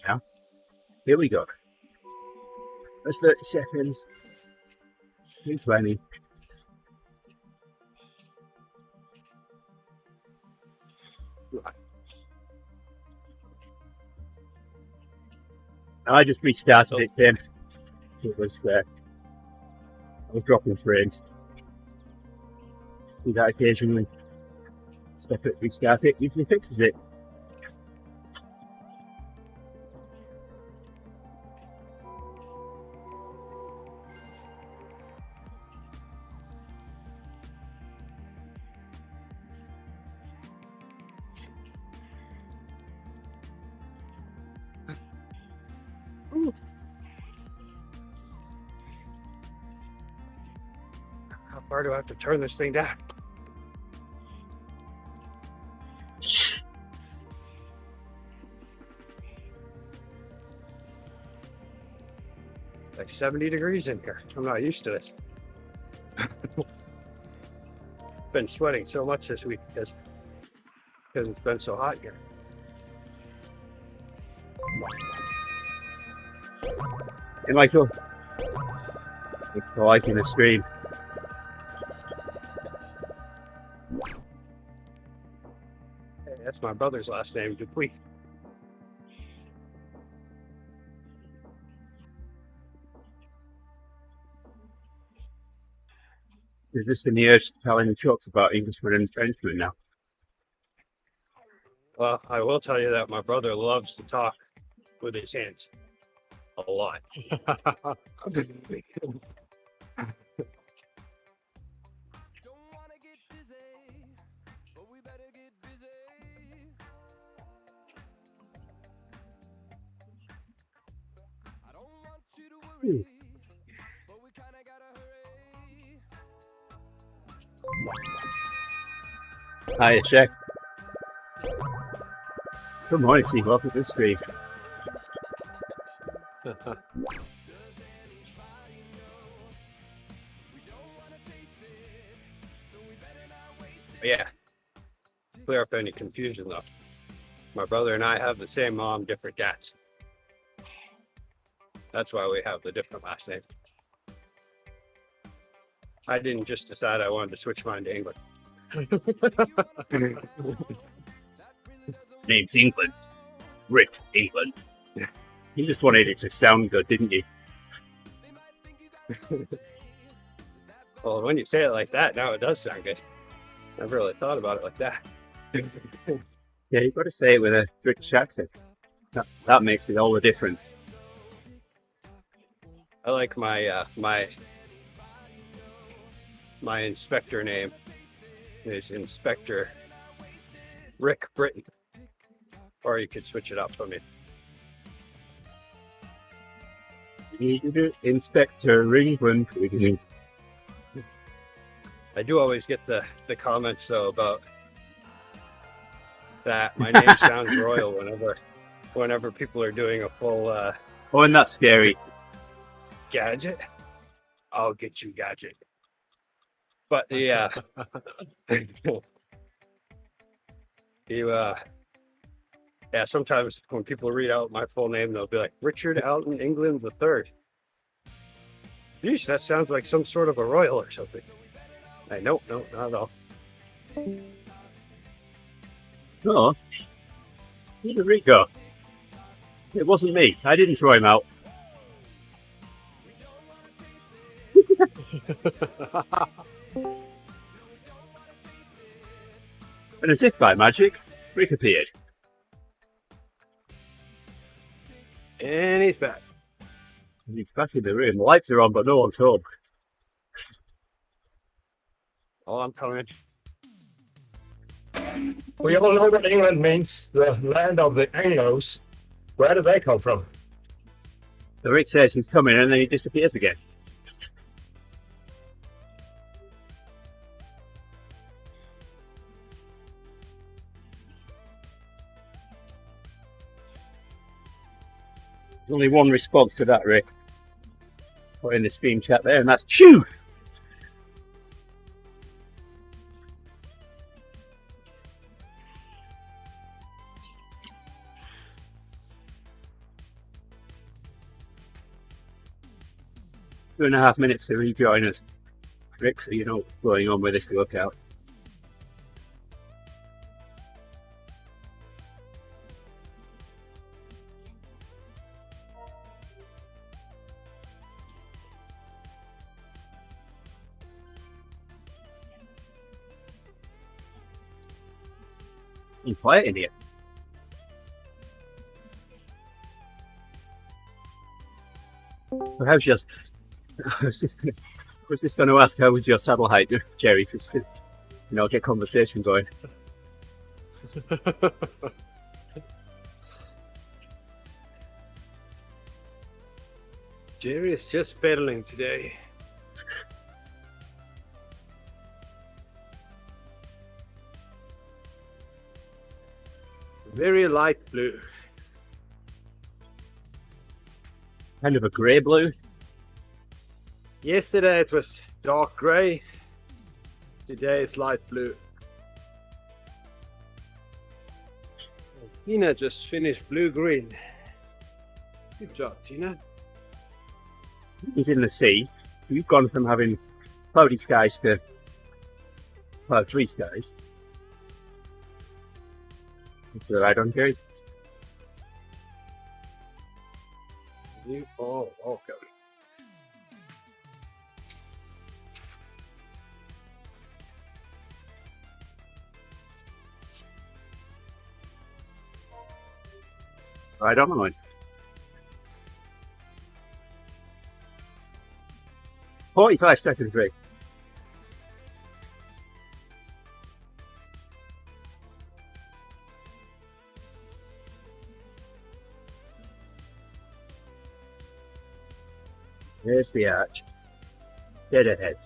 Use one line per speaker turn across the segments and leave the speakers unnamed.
now. Here we go. That's 30 seconds. 220. I just restarted it, Tim. It was I was dropping frames. Do that occasionally. Stop it, restart it, usually fixes it.
How far do I have to turn this thing down? Like 70 degrees in here. I'm not used to this. Been sweating so much this week because it's been so hot here.
Hey Michael, thanks for liking the stream.
Hey, that's my brother's last name, Dupuy.
There's just in the urge telling jokes about Englishmen and Frenchmen now.
Well, I will tell you that my brother loves to talk with his hands a lot.
Hiya, Chef. Good morning, Steve. Welcome to the stream.
Yeah. Clear up any confusion though. My brother and I have the same mom, different dads. That's why we have the different last names. I didn't just decide I wanted to switch mine to England.
Name's England. Rick England. You just wanted it to sound good, didn't you?
Well, when you say it like that, now it does sound good. Never really thought about it like that.
Yeah, you've got to say it with a British accent. That makes it all the difference.
I like my my inspector name is Inspector Rick Britton. Or you could switch it up for me.
Inspector England.
I do always get the comments though about that my name sounds royal whenever people are doing a full
Oh, and that's scary.
gadget. I'll get you gadget. But yeah. Yeah, sometimes when people read out my full name, they'll be like, Richard Alton England III. Yeesh, that sounds like some sort of a royal or something. Hey, nope, not at all.
No. Where did Rick go? It wasn't me. I didn't throw him out. And as if by magic, Rick appeared.
And he's back.
He's back in the room. The lights are on, but no one's home.
Oh, I'm coming.
We all know what England means, the land of the Anglos. Where do they come from?
So Rick says he's coming and then he disappears again. There's only one response to that, Rick. Put in the stream chat there, and that's chew! 2.5 minutes to rejoin us. Rick, so you know what's going on with this workout. It's quiet in here. How's your? I was just going to ask, how was your saddle height, Gerrie? Just to, get conversation going.
Gerrie is just pedaling today. Very light blue.
Kind of a grey blue.
Yesterday it was dark grey. Today it's light blue. Tina just finished blue-green. Good job, Tina.
He's in the sea. We've gone from having cloudy skies to cloud-free skies. That's what I don't care.
You all welcome.
Right on the line. 45 seconds, Rick. There's the arch. Dead ahead.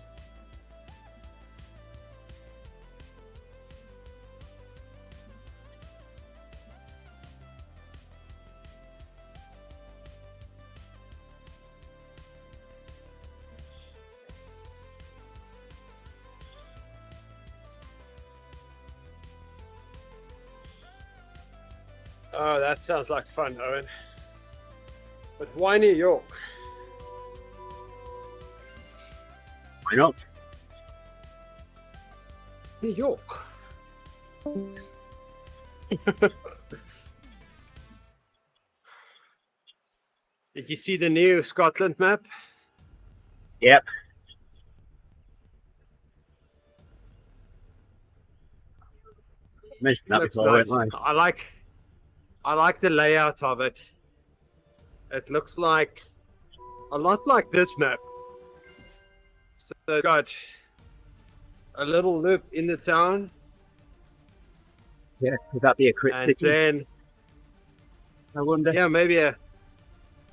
Oh, that sounds like fun, Owen. But why New York?
Why not?
New York. Did you see the new Scotland map?
Yep. Mentioned that
Looks
before,
nice.
weren't I?
I like the layout of it. It looks like a lot like this map. So it's got a little loop in the town,
Yeah, could that be a crit
and
city?
then
I wonder.
yeah, maybe a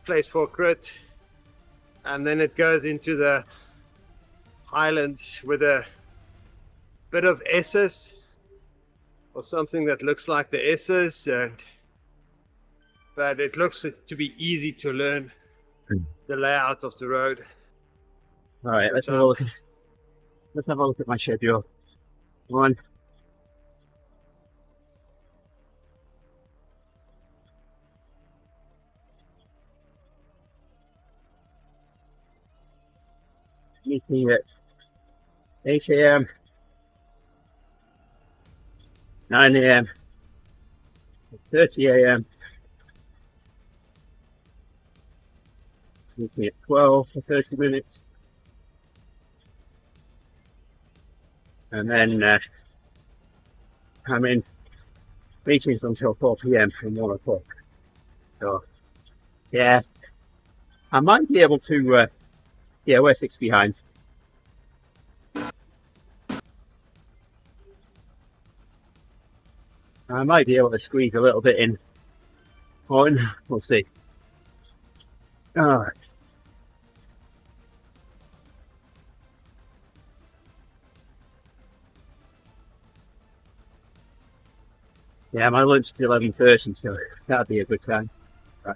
place for crit, and then it goes into the highlands with a bit of S's or something that looks like the S's, but it looks to be easy to learn the layout of the road.
All right, let's have a look. Let's have a look at my schedule. One. Meeting at 8 a.m., 9 a.m., 30 a.m., meeting at 12 for 30 minutes, and then I'm in meetings until 4 p.m. from 1 o'clock. So, yeah, I might be able to, yeah, we're 6 behind. I might be able to squeeze a little bit in. We'll see. All right. Yeah, my lunch is 11:30, so that'd be a good time. Right.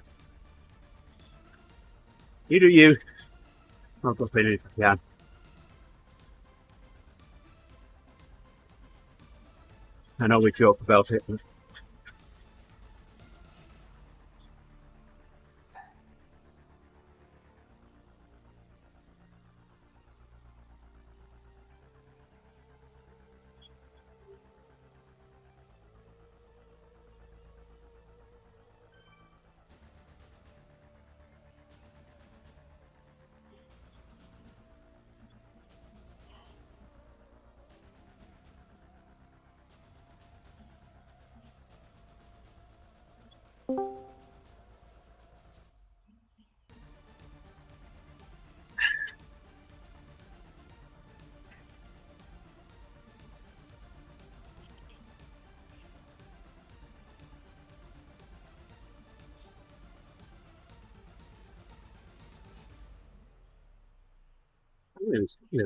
You do you. I'll go finish if I can. I know we joke about it, but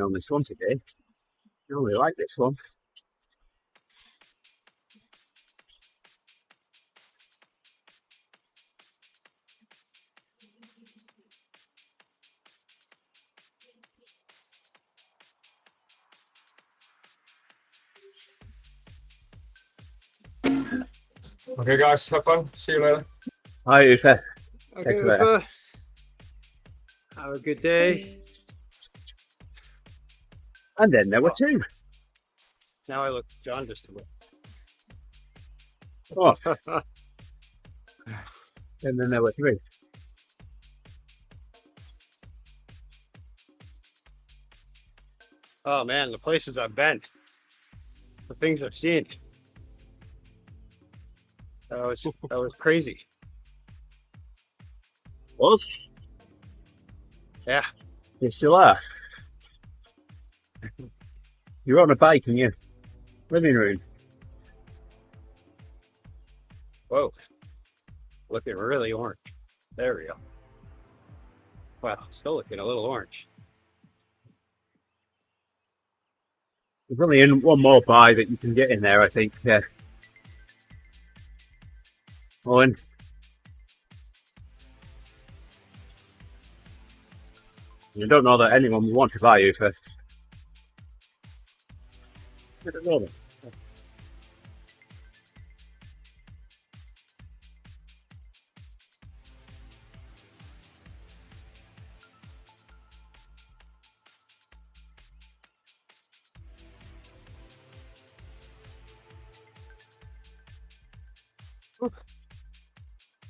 On this one today. I really like this one.
Okay, guys, have fun. See you later.
Hi, Uffe.
Okay,
Take care.
Uffe. Have a good day.
And then there were two.
Now I look jaundiced a
Oh,
little.
and then there were three.
Oh man, the places I've been, the things I've seen. That was crazy.
Was?
Yeah.
You still are. You're on a bike in your living room.
Whoa. Looking really orange. There we go. Wow, still looking a little orange.
There's only one more buy that you can get in there, I think. Yeah. Owen. You don't know that anyone would want to buy you first. I don't know that.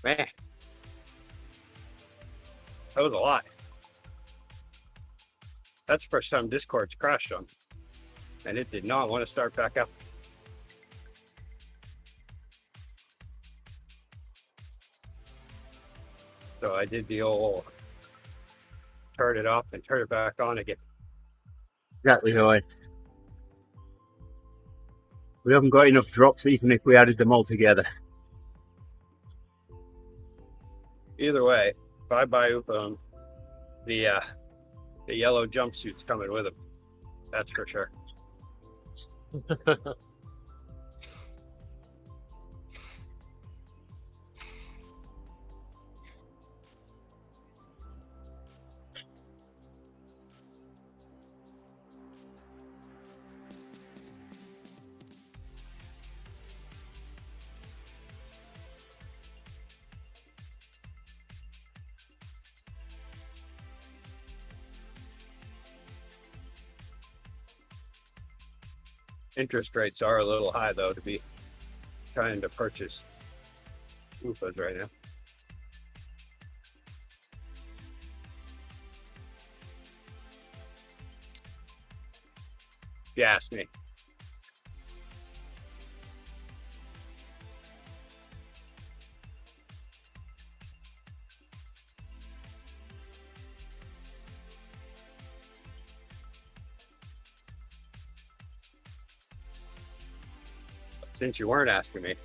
Man. That was a lot. That's the first time Discord's crashed on. And it did not want to start back up. So I did the old turn it off and turn it back on again.
Exactly right. We haven't got enough drops even if we added them all together.
Either way, if I buy Uffe, the yellow jumpsuit's coming with him. That's for sure. Interest rates are a little high though to be trying to purchase Uffes right now. If you ask me. Since you weren't asking me.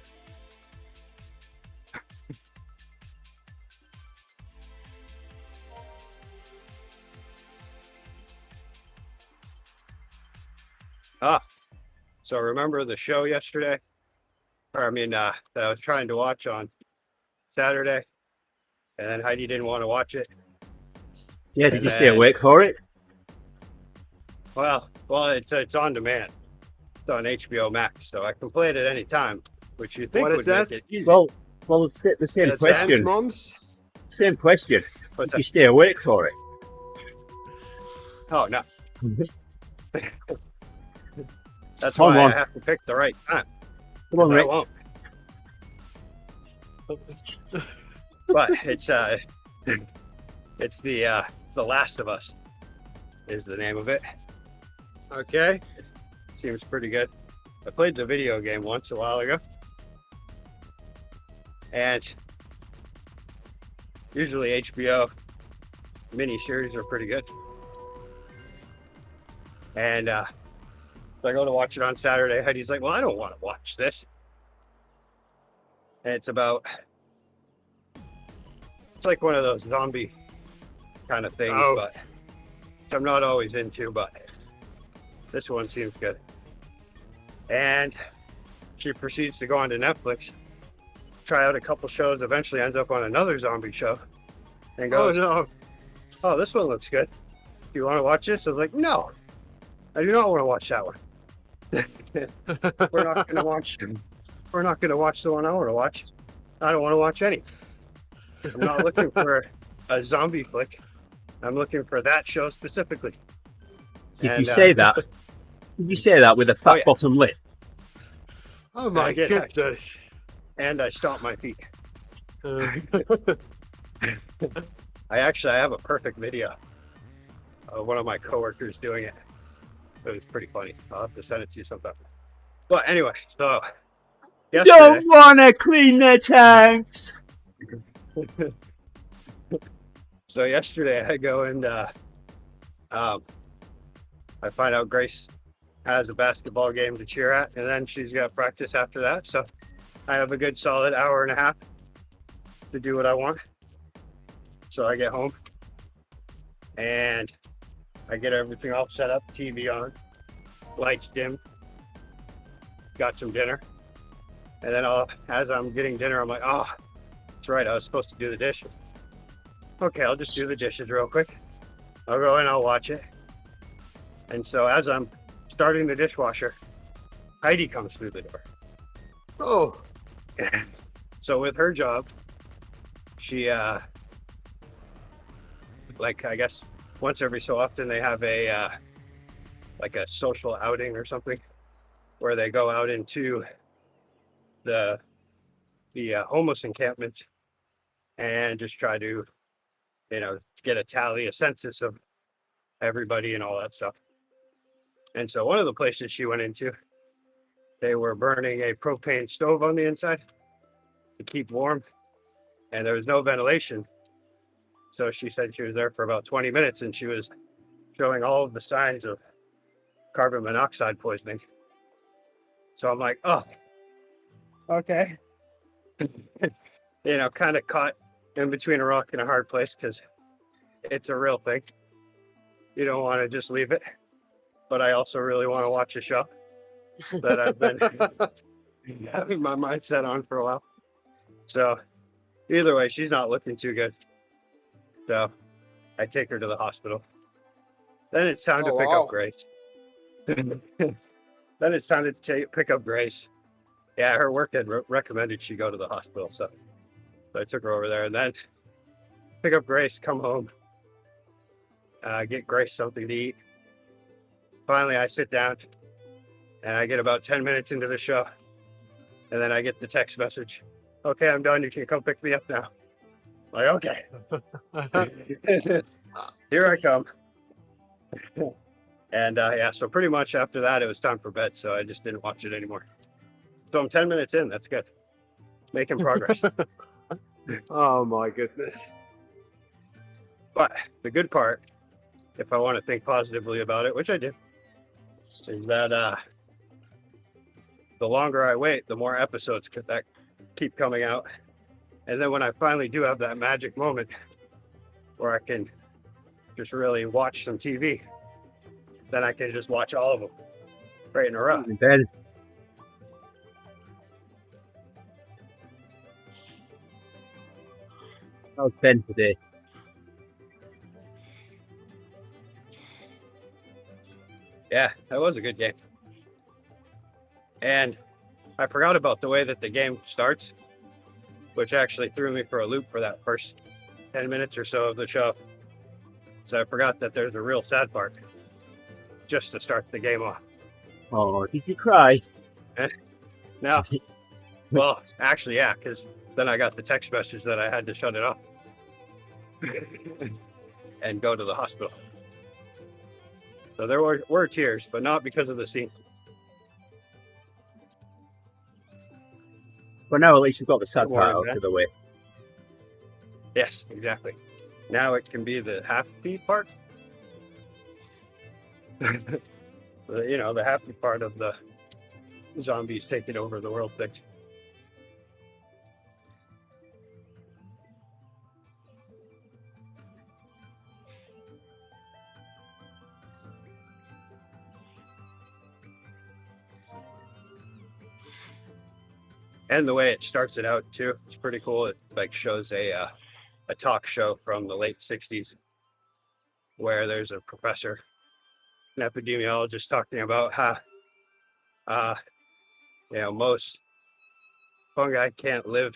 So remember the show yesterday? Or I mean, that I was trying to watch on Saturday, and then Heidi didn't want to watch it.
Yeah, did you stay awake for it?
Well, it's on demand. It's on HBO Max, so I can play it at any time, which you think
What
would
is that?
make it easy.
Well, it's the same
Dance
question.
Moms?
Same question.
What's
Did you
that?
stay awake for it?
Oh no, that's
Hold
why
on.
I have to pick the right time.
Come on,
'Cause I
Rick.
won't. But it's the Last of Us is the name of it. Okay, seems pretty good. I played the video game once a while ago, and Usually HBO miniseries are pretty good. And so I go to watch it on Saturday. Heidi's like, well, I don't want to watch this. And it's like one of those zombie kind of things,
Oh.
but which I'm not always into, but this one seems good. And she proceeds to go onto Netflix, try out a couple shows, eventually ends up on another zombie show, and goes,
no.
oh, this one looks good. Do you want to watch this? I was like, no, I do not want to watch that one. We're not going to watch the one I want to watch. I don't want to watch any. I'm not looking for a zombie flick. I'm looking for that show specifically.
Did you say that? Did you say that with a fat
yeah.
bottom lip?
Oh my
I did.
goodness.
And I stomped my feet.
Uh,
I have a perfect video of one of my coworkers doing it. It was pretty funny. I'll have to send it to you sometime. But anyway, so yesterday,
Don't wanna clean their tanks.
so yesterday I go and I find out Grace has a basketball game to cheer at, and then she's got practice after that. So I have a good solid hour and a half to do what I want. So I get home and I get everything all set up, TV on, lights dim, got some dinner. And then as I'm getting dinner, I'm like, oh, that's right, I was supposed to do the dishes. Okay, I'll just do the dishes real quick. I'll go in, I'll watch it. And so as I'm starting the dishwasher, Heidi comes through the door.
oh.
So with her job, she, like, I guess once every so often they have a, like a social outing or something where they go out into the homeless encampments and just try to, get a census of everybody and all that stuff. And so one of the places she went into, they were burning a propane stove on the inside to keep warm, and there was no ventilation. So she said she was there for about 20 minutes and she was showing all of the signs of carbon monoxide poisoning. So I'm like, oh, okay. Kind of caught in between a rock and a hard place because it's a real thing. You don't want to just leave it. But I also really want to watch a show that I've been having my mind set on for a while. So either way, she's not looking too good. So I take her to the hospital. Then it's time to pick up Grace. Then it's time to pick up Grace. Yeah, her work had recommended she go to the hospital. So I took her over there and then pick up Grace, come home, get Grace something to eat. Finally, I sit down and I get about 10 minutes into the show. And then I get the text message. Okay, I'm done. You can come pick me up now. Like, okay. Here I come. And so pretty much after that, it was time for bed. So I just didn't watch it anymore. So I'm 10 minutes in. That's good. Making progress.
Oh my goodness.
But the good part, if I want to think positively about it, which I do, is that the longer I wait, the more episodes that keep coming out. And then when I finally do have that magic moment where I can just really watch some TV, then I can just watch all of them right in a row.
In bed. How's Ben today?
Yeah, that was a good game. And I forgot about the way that the game starts, which actually threw me for a loop for that first 10 minutes or so of the show. So I forgot that there's a real sad part just to start the game off.
Oh, did you cry?
Now, well, actually, yeah, because then I got the text message that I had to shut it off and go to the hospital. So there were tears, but not because of the scene.
Well, now at least you've got the sad
Don't worry,
part out
man.
of the way.
Yes, exactly. Now it can be the happy part. You know, the happy part of the zombies taking over the world thing. And the way it starts it out too, it's pretty cool. It like shows a talk show from the late '60s where there's a professor, an epidemiologist, talking about how you know, most fungi can't live,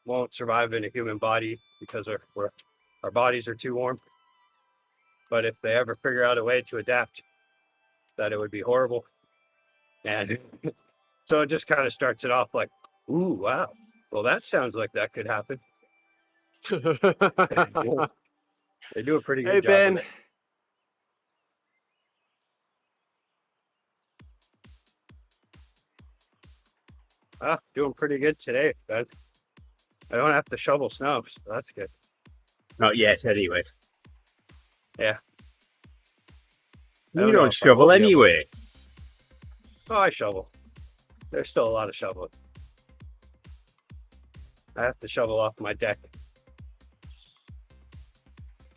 won't survive in a human body because our bodies are too warm. But if they ever figure out a way to adapt, that it would be horrible. And so it just kind of starts it off like, ooh, wow. Well, that sounds like that could happen. They do a pretty good
Hey,
job
Ben.
of it. Doing pretty good today, Ben. I don't have to shovel snow, so that's good.
Not yet, anyway.
Yeah. I
You
don't know
don't
if I will
shovel
be able-
anyway.
Oh, I shovel. There's still a lot of shoveling. I have to shovel off my deck.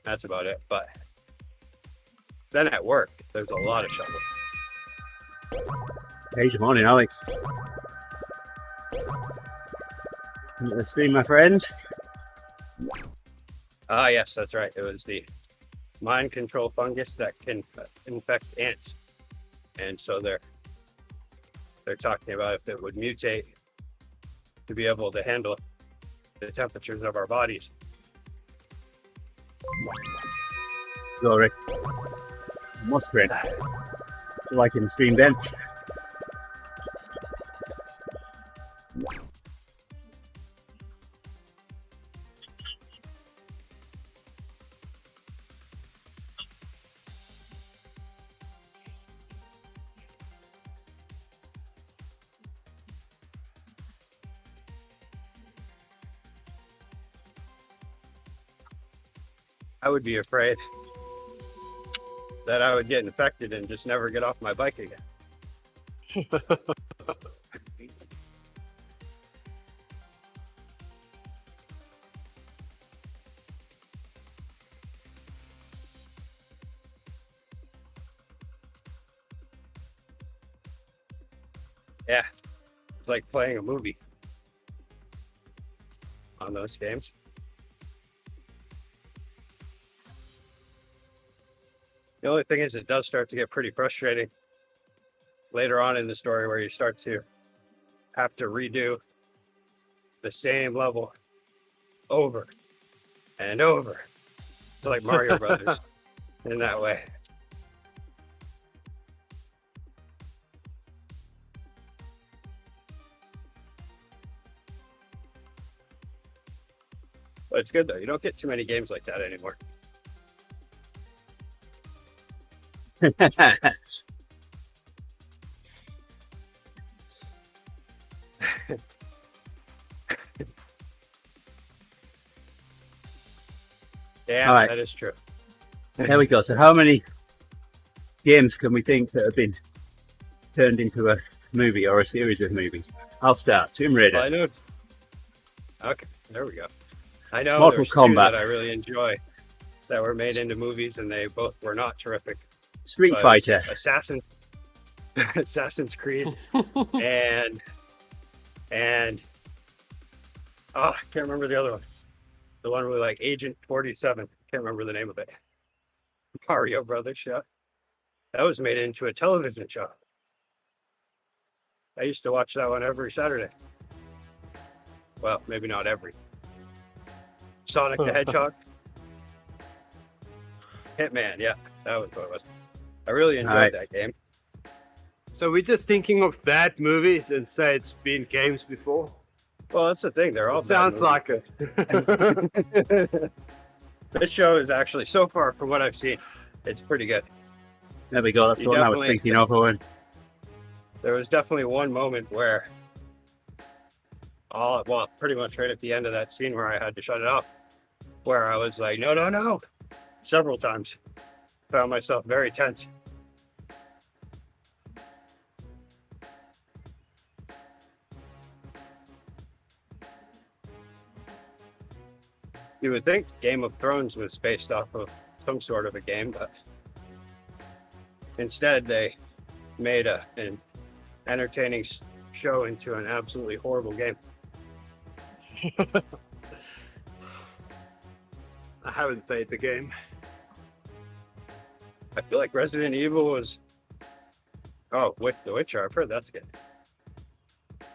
That's about it. But then at work, there's a lot of shoveling.
Hey, good morning, Alex. Into the stream, my friend.
Ah, yes, that's right. It was the mind control fungus that can infect ants. And so they're talking about if it would mutate to be able to handle the temperatures of our bodies.
Glory. Muskrat. Like in the stream, Ben.
I would be afraid that I would get infected and just never get off my bike again. Yeah, it's like playing a movie on those games. The only thing is, it does start to get pretty frustrating later on in the story where you start to have to redo the same level over and over. It's like Mario Brothers in that way. But it's good though. You don't get too many games like that anymore. Yeah,
All right.
that is true.
There we go. So how many games can we think that have been turned into a movie or a series of movies? I'll start. Tomb Raider.
Well, I know. Okay, there we go. I know
Mortal
there's two
Kombat.
that I really enjoy that were made into movies, and they both were not terrific.
Street
But
Fighter.
Assassin's Creed, and I can't remember the other one. The one with like Agent 47. Can't remember the name of it. Mario Brothers show. That was made into a television show. I used to watch that one every Saturday. Well, maybe not every. Sonic the Hedgehog. Hitman, yeah, that was what it was. I really enjoyed
Alright.
that game.
So we're just thinking of bad movies and say it's been games before.
Well, that's the thing. They're all
It sounds
bad
like it.
movies. This show is actually, so far from what I've seen, it's pretty good.
There we go. That's
You
what I was
definitely-
thinking of, Owen.
There was definitely one moment where, pretty much right at the end of that scene where I had to shut it off, where I was like, no, no, no, several times. Found myself very tense. You would think Game of Thrones was based off of some sort of a game, but instead they made an entertaining show into an absolutely horrible game.
I haven't played the game.
I feel like Resident Evil was. Oh, with The Witcher, I've heard that's good.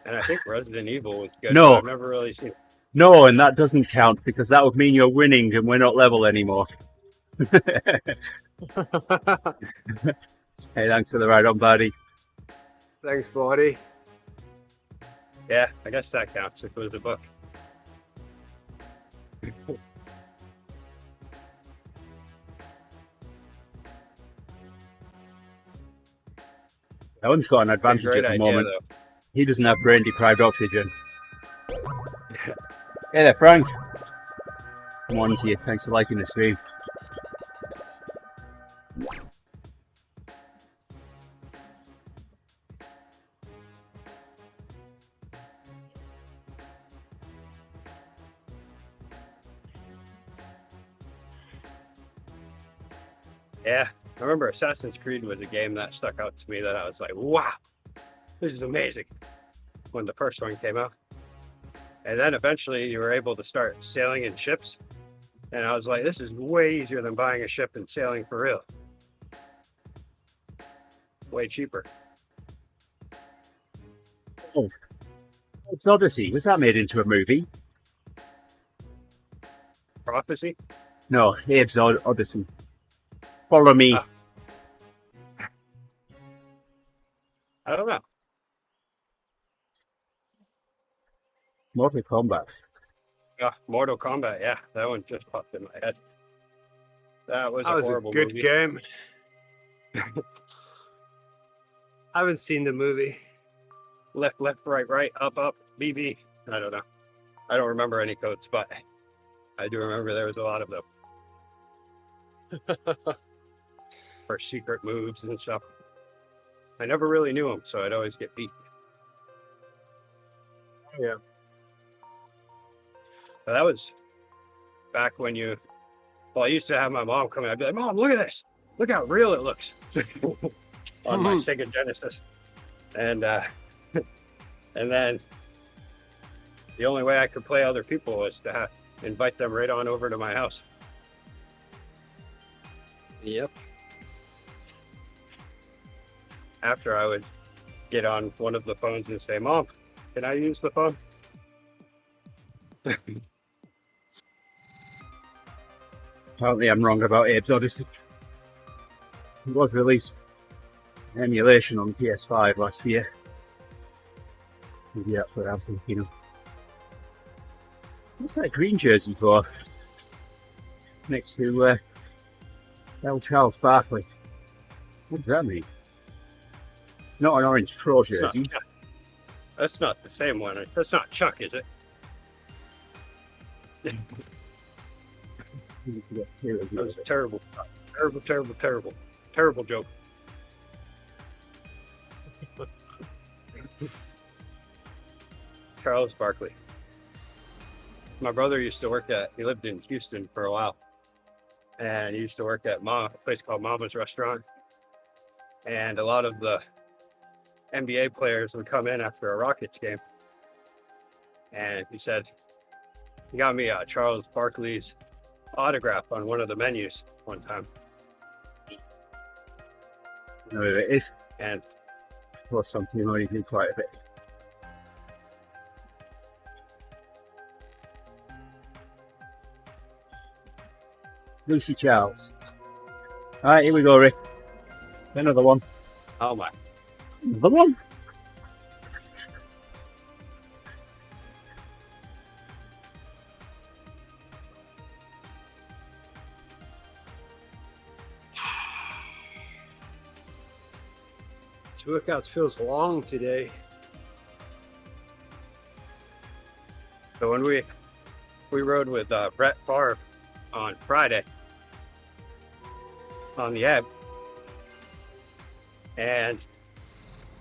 And I think Resident Evil was good.
No.
But I've never really seen it.
No, and that doesn't count because that would mean you're winning and we're not level anymore. Hey, thanks for the ride on, buddy.
Thanks, buddy.
Yeah, I guess that counts if it was a book.
That one's got an advantage
Great
at the
idea,
moment.
though.
He doesn't have brain deprived oxygen. Hey there, Frank. Come on to you. Thanks for liking the stream.
Yeah, I remember Assassin's Creed was a game that stuck out to me that I was like, wow, this is amazing when the first one came out. And then eventually you were able to start sailing in ships. And I was like, this is way easier than buying a ship and sailing for real. Way cheaper.
It's Odyssey. Was that made into a movie?
Prophecy?
No, Abe's Odyssey. Follow me.
Ah. I don't know.
Mortal Kombat.
Mortal Kombat, yeah, that one just popped in my head. That was
That
a
was a
horrible
good
movie.
game. I haven't seen the movie.
Left, right, up, BB. I don't know. I don't remember any codes, but I do remember there was a lot of them. For secret moves and stuff. I never really knew them, so I'd always get beat.
Yeah.
But that was back when I used to have my mom come in. I'd be like, Mom, look at this. Look how real it looks. On my Sega Genesis. And then the only way I could play other people was to invite them right on over to my house.
Yep.
After I would get on one of the phones and say, Mom, can I use the phone?
Apparently I'm wrong about Abe's Odyssey. It was released in emulation on PS5 last year. Maybe that's what I'm thinking of. What's that green jersey for? Next to L. Charles Barkley. What does that mean? It's not an orange pro
It's not
jersey.
Chuck. That's not the same one. That's not Chuck, is it? That was a terrible joke. Charles Barkley. My brother used to work he lived in Houston for a while. And he used to work at a place called Mama's Restaurant. And a lot of the NBA players would come in after a Rockets game. And he said, he got me Charles Barkley's autograph on one of the menus one time.
No, it is.
And
Plus something you only do quite a bit. Lucy Charles. Alright, here we go, Rick. Another one.
oh my,
Another one?
This workout feels long today.
so when we rode with Brett Favre on Friday on the ebb. And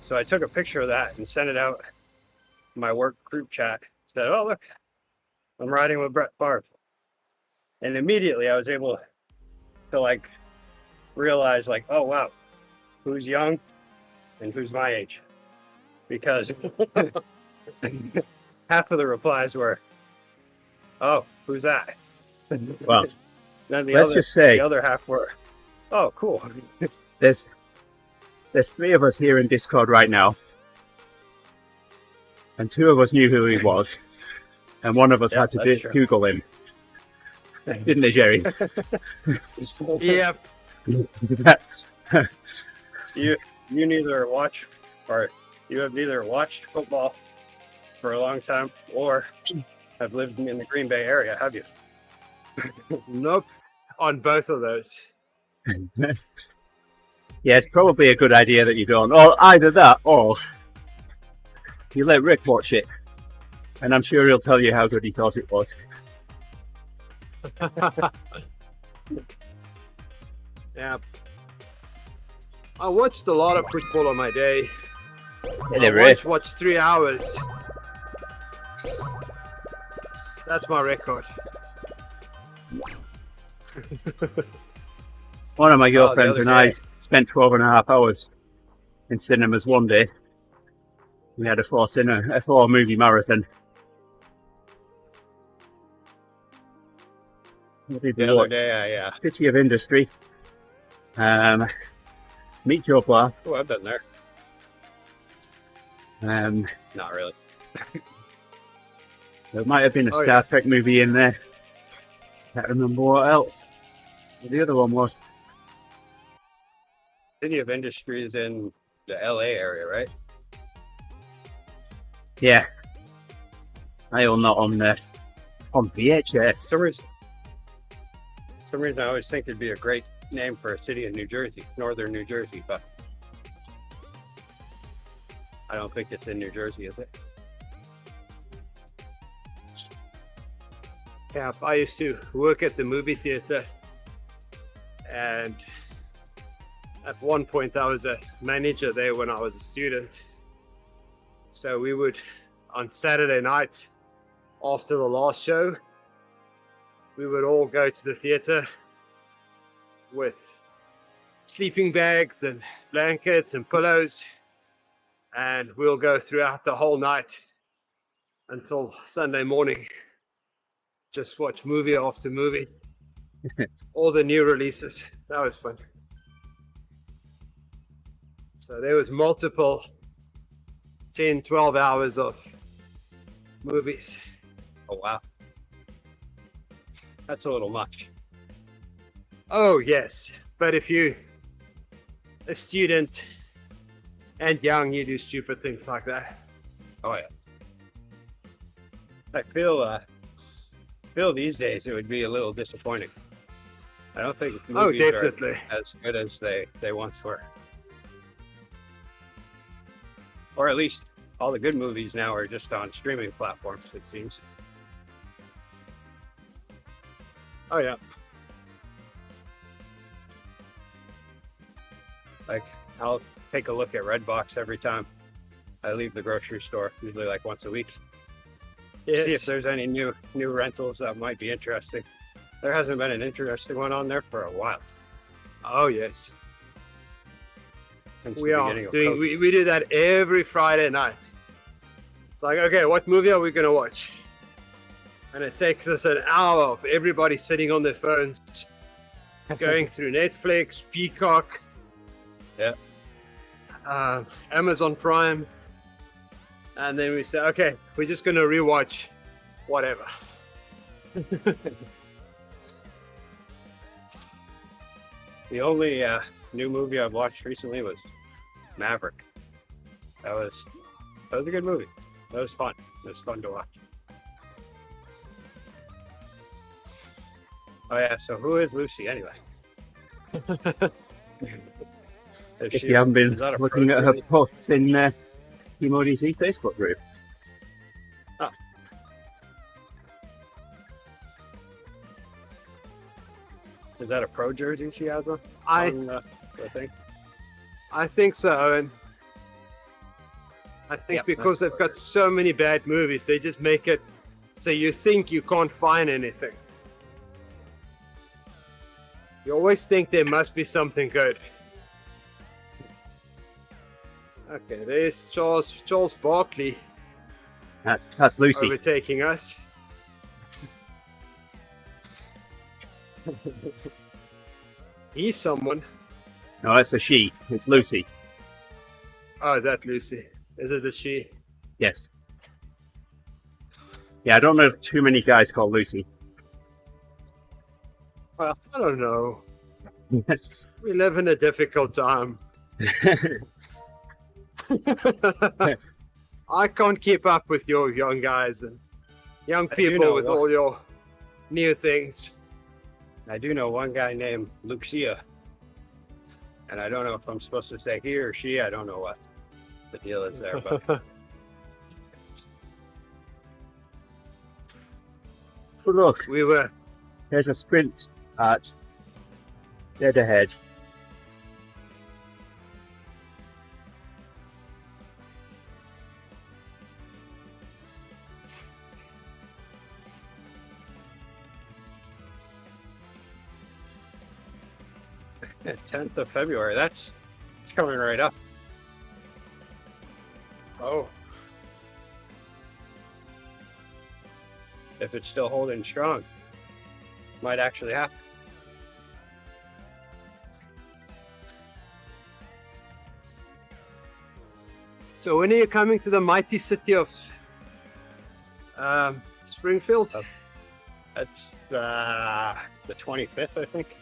so I took a picture of that and sent it out in my work group chat. Said, oh, look, I'm riding with Brett Favre. And immediately I was able to like realize like, oh, wow, who's young and who's my age? Because half of the replies were, oh, who's that?
Well,
Then
let's just say
the other half were, oh, cool.
there's 3 of us here in Discord right now, and 2 of us knew who he was, and 1 of us
Yeah,
had to
that's true.
Google him, didn't they, Gerrie?
Yep.
You neither watch or you have neither watched football for a long time or have lived in the Green Bay area, have you?
Nope. On both of those.
Yeah, it's probably a good idea that you don't. Or either that, or you let Rick watch it, and I'm sure he'll tell you how good he thought it was.
Yeah. I watched a lot of football on my day.
Hey,
I
Rick.
watched 3 hours. That's my record.
One of my
the
girlfriends
other
and I
day.
spent 12.5 hours in cinemas one day. We had a 4 movie marathon. What did we
The other
watch?
day I
City of Industry. Meet Joe Black.
oh, I've been there. Not really.
There might have been a
Oh,
Star
yeah.
Trek movie in there. Can't remember what else. The other one was.
City of Industry is in the LA area, right?
Yeah. I own that on VHS.
Some reason I always think it'd be a great name for a city in New Jersey, northern New Jersey, but I don't think it's in New Jersey, is it?
Yeah, I used to work at the movie theater, and at one point I was a manager there when I was a student. So we would, on Saturday night, after the last show, we would all go to the theater with sleeping bags and blankets and pillows, and we'll go throughout the whole night until Sunday morning. Just watch movie after movie. All the new releases. That was fun. So there was multiple 10, 12 hours of movies.
Oh wow, that's a little much.
Oh, yes. But if you're a student and young, you do stupid things like that.
Oh yeah. I feel these days it would be a little disappointing. I don't think
Oh,
movies are
definitely.
as good as they once were. Or at least all the good movies now are just on streaming platforms, it seems.
Oh, yeah.
Like, I'll take a look at Redbox every time I leave the grocery store, usually like once a week. See if
Yes.
there's any new rentals that might be interesting. There hasn't been an interesting one on there for a while.
Oh, yes.
Since
We
the
are
beginning of
doing,
COVID.
we do that every Friday night. It's like, okay, what movie are we going to watch? And it takes us an hour of everybody sitting on their phones, going through Netflix, Peacock,
Yeah.
Amazon Prime. And then we say, okay, we're just going to rewatch whatever.
The only new movie I've watched recently was Maverick. That was a good movie. That was fun. It was fun to watch. Oh yeah, so who is Lucy anyway?
If you haven't been looking at her posts in TeamODZ Facebook group.
Is that a pro jersey she has on?
I
The thing?
think so, and I think
Yep,
because
that's
they've got so many bad movies, they just make it so you think you can't find anything. You always think there must be something good. Okay, there's Charles Barkley
That's Lucy.
overtaking us. He's someone.
No, that's a she. It's Lucy.
Oh, is that Lucy? Is it a she?
Yes. Yeah, I don't know too many guys called Lucy.
Well, I don't know. We live in a difficult time. I can't keep up with your young guys and young
I do
people
know
with
one.
all your new things.
I do know one guy named Lucia. And I don't know if I'm supposed to say he or she. I don't know what the deal is there, but
But look,
We were
there's a sprint at dead ahead.
yeah, 10th of February. It's coming right up. Oh. If it's still holding strong, might actually happen.
So when are you coming to the mighty city of Springfield?
That's the 25th, I think.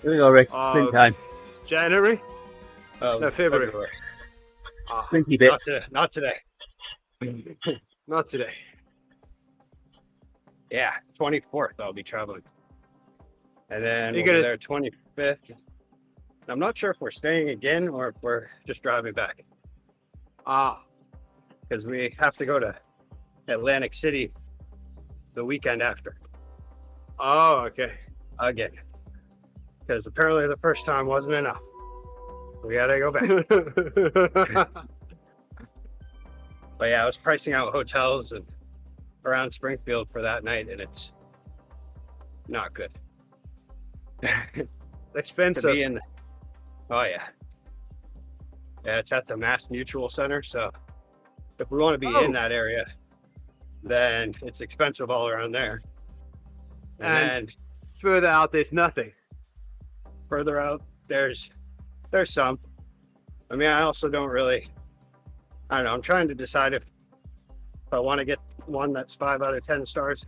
Here we go, Rick.
Of
Sprint time.
January?
of
No, February. Ah,
Sprinty bit.
Not today.
not today.
Yeah, 24th I'll be traveling. And then
You
we'll be
gonna-
there 25th. I'm not sure if we're staying again or if we're just driving back.
Ah,
Because we have to go to Atlantic City the weekend after
oh, okay.
again. Because apparently the first time wasn't enough. We gotta go back. But yeah, I was pricing out hotels and around Springfield for that night, and it's not good. to
Expensive.
be in the, oh yeah. Yeah, it's at the Mass Mutual Center, so if we want to be
Oh.
in that area, then it's expensive all around there. And then
Further out, there's nothing.
further out, there's some. I mean, I also don't really, I don't know, I'm trying to decide if I want to get one that's 5 out of 10 stars.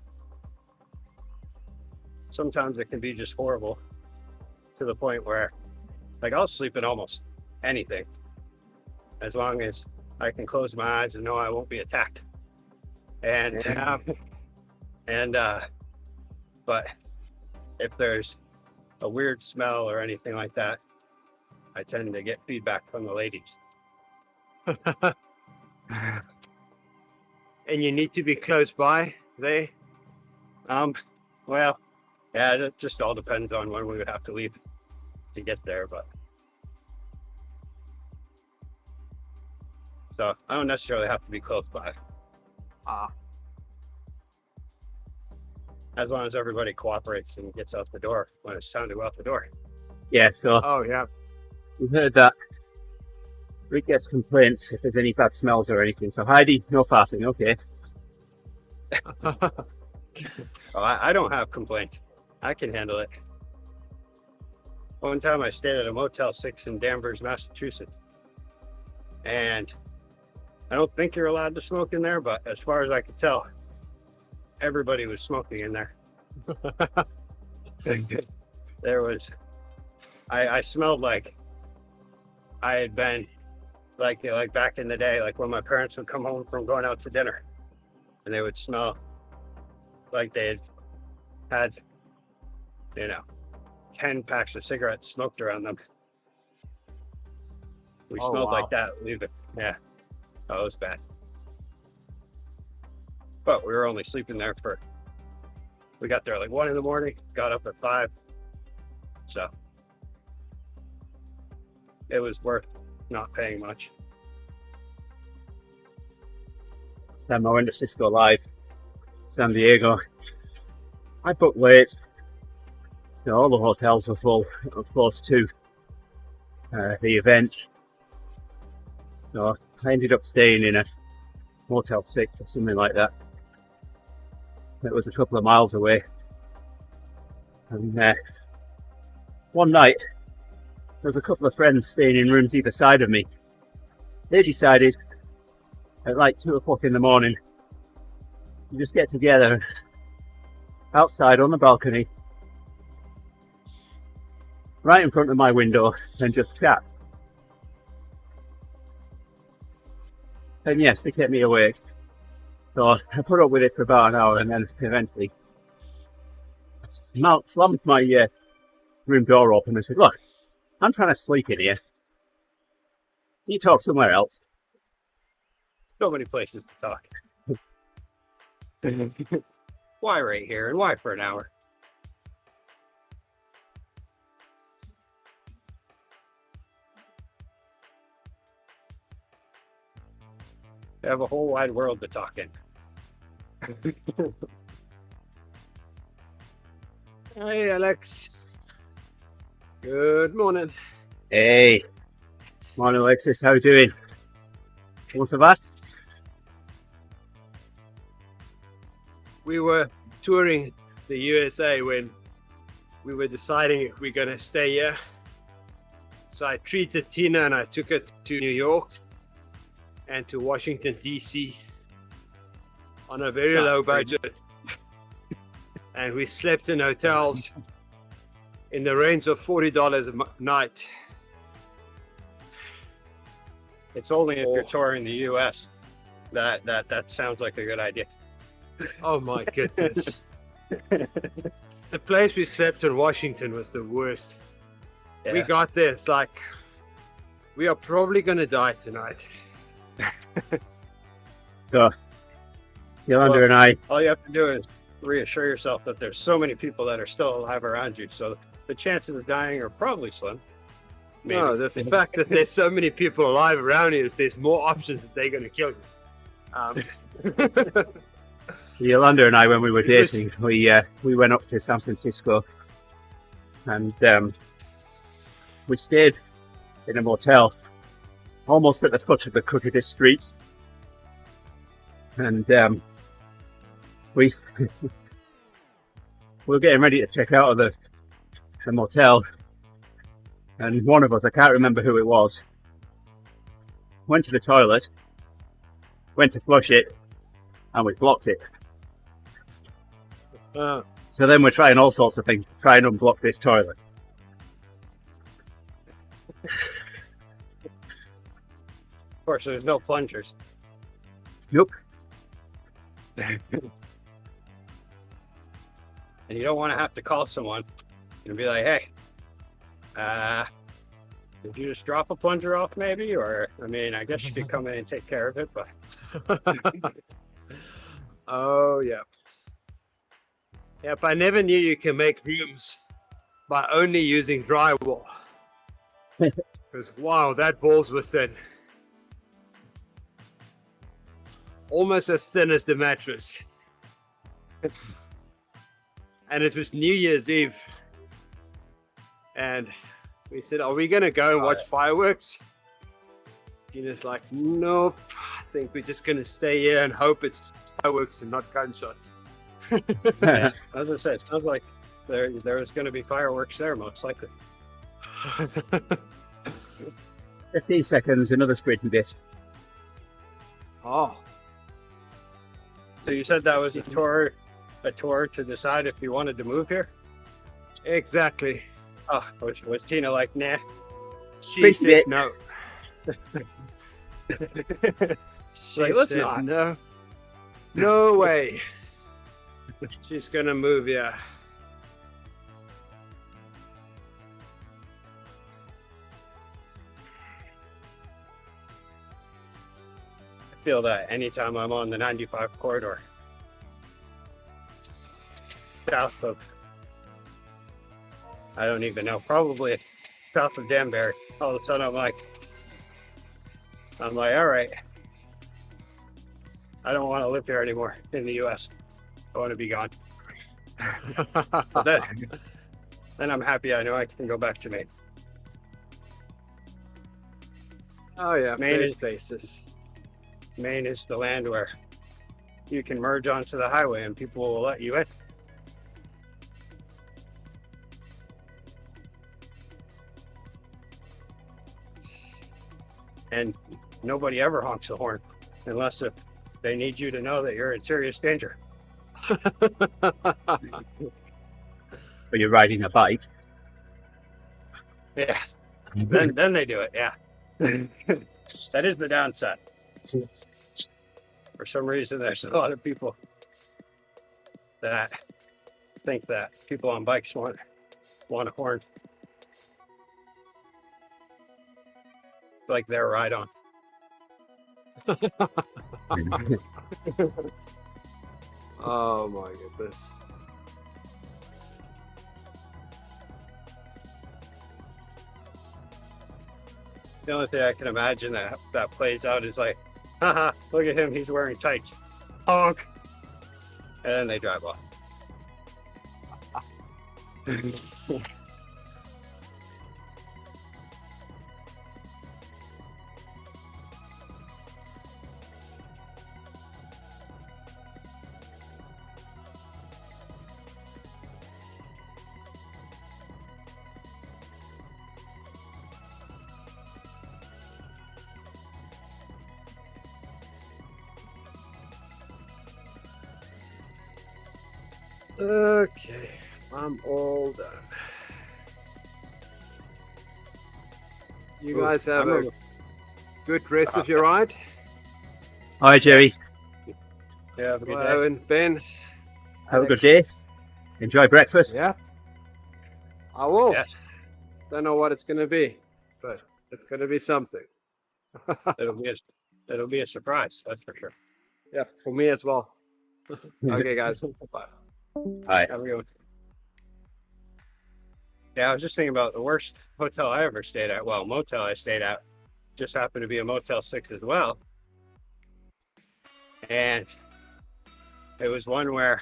Sometimes it can be just horrible to the point where, like, I'll sleep in almost anything as long as I can close my eyes and know I won't be attacked. And
Yeah.
and but if there's a weird smell or anything like that, I tend to get feedback from the ladies.
And you need to be close by there.
Well, yeah, it just all depends on when we would have to leave to get there, but so I don't necessarily have to be close by.
Ah.
As long as everybody cooperates and gets out the door when it's time to go out the door.
Yeah, so
Oh, yeah.
we've heard that Rick gets complaints if there's any bad smells or anything. So Heidi, no farting, okay.
Oh, I don't have complaints. I can handle it. One time I stayed at a Motel 6 in Danvers, Massachusetts. And I don't think you're allowed to smoke in there, but as far as I could tell, everybody was smoking in there. There was, I smelled like I had been like back in the day, like when my parents would come home from going out to dinner and they would smell like they had, 10 packs of cigarettes smoked around them. We
Oh,
smelled
wow.
like that. Yeah, that was bad. But we were only sleeping there we got there like 1 a.m, got up at 5,
So it was worth not paying much.
Last time I went to Cisco Live, San Diego, I booked late. You know, all the hotels were full, close to the event. So I ended up staying in a Motel 6 or something like that. It was a couple of miles away. And one night, there was a couple of friends staying in rooms either side of me. They decided at like 2 o'clock in the morning to just get together outside on the balcony, right in front of my window, and just chat. And yes, they kept me awake. So I put up with it for about an hour, and then eventually I slammed my room door open and said, "Look, I'm trying to sleep in here. You talk somewhere else."
So many places to talk. Why right here and why for an hour? They have a whole wide world to talk in. Hey, Alex. Good morning.
Hey, morning Alexis, how you doing? What's that?
We were touring the USA when we were deciding if we're going to stay here. So I treated Tina and I took her to New York and to Washington, D.C. on a very low budget. And we slept in hotels in the range of $40 a night. It's only if you're touring the U.S. that sounds like a good idea.
Oh my goodness. The place we slept in Washington was the worst.
Yeah.
We got there, it's like, we are probably going to die tonight.
So, Yolanda and I,
All you have to do is reassure yourself that there's so many people that are still alive around you, so the chances of dying are probably slim. Maybe.
No, the fact that there's so many people alive around you is there's more options that they're going to kill you.
Yolanda and I, when we were dating, we went up to San Francisco, and we stayed in a motel almost at the foot of the crookedest street, and we were getting ready to check out of the motel, and one of us, I can't remember who it was, went to the toilet, went to flush it, and we blocked it. So then we're trying all sorts of things to try and unblock this toilet.
Of course, there's no plungers.
Nope.
And you don't want to have to call someone and be like, "Hey, did you just drop a plunger off maybe?" Or, I mean, I guess you could come in and take care of it, but...
Oh, yeah. Yep, I never knew you can make rooms by only using drywall. Because, wow, that balls were thin. Almost as thin as the mattress. And it was New Year's Eve. And we said, "Are we going to go and watch fireworks?" Gina's like, "Nope. I think we're just going to stay here and hope it's fireworks and not gunshots."
Yeah, as I said, it sounds like there is going to be fireworks there, most likely.
15 seconds, another sprinting bit.
Oh.
So you said that was a tour to decide if you wanted to move here?
Exactly.
Oh, was Tina like, nah?
She
Sprinting
said
bit.
no.
Like, let's
said
not.
No. No way. She's gonna move, yeah.
I feel that anytime I'm on the 95 corridor, south of
I don't even know. Probably south of Danbury. All of a sudden, I'm like, all right. I don't want to live here anymore in the U.S. I want to be gone. But then I'm happy. I know I can go back to Maine.
Oh yeah,
Maine
Maine
is-
basis.
Maine is the land where you can merge onto the highway and people will let you in. And nobody ever honks the horn unless if they need you to know that you're in serious danger.
But you're riding a bike.
Yeah. Then they do it. Yeah. That is the downside. For some reason, there's a lot of people that think that people on bikes want a horn. It's like their ride on.
Oh my goodness.
The only thing I can imagine that plays out is like, haha, look at him, he's wearing tights. Honk. And then they drive off.
Okay, I'm all done. You
Ooh,
guys have
I'm
a good rest of your ride.
Hi, Gerrie.
Yeah, have a good
Hello,
day.
and Ben.
Have a good
Alex.
day. Enjoy breakfast.
Yeah, I will.
Yes,
Don't know what it's going to be, but it's going to be something.
it'll be a surprise, that's for sure.
Yeah, for me as well. Okay, guys. Bye.
Hi.
Have a good one. Yeah, I was just thinking about the worst hotel I ever stayed at. Well, motel I stayed at just happened to be a Motel 6 as well. And it was one where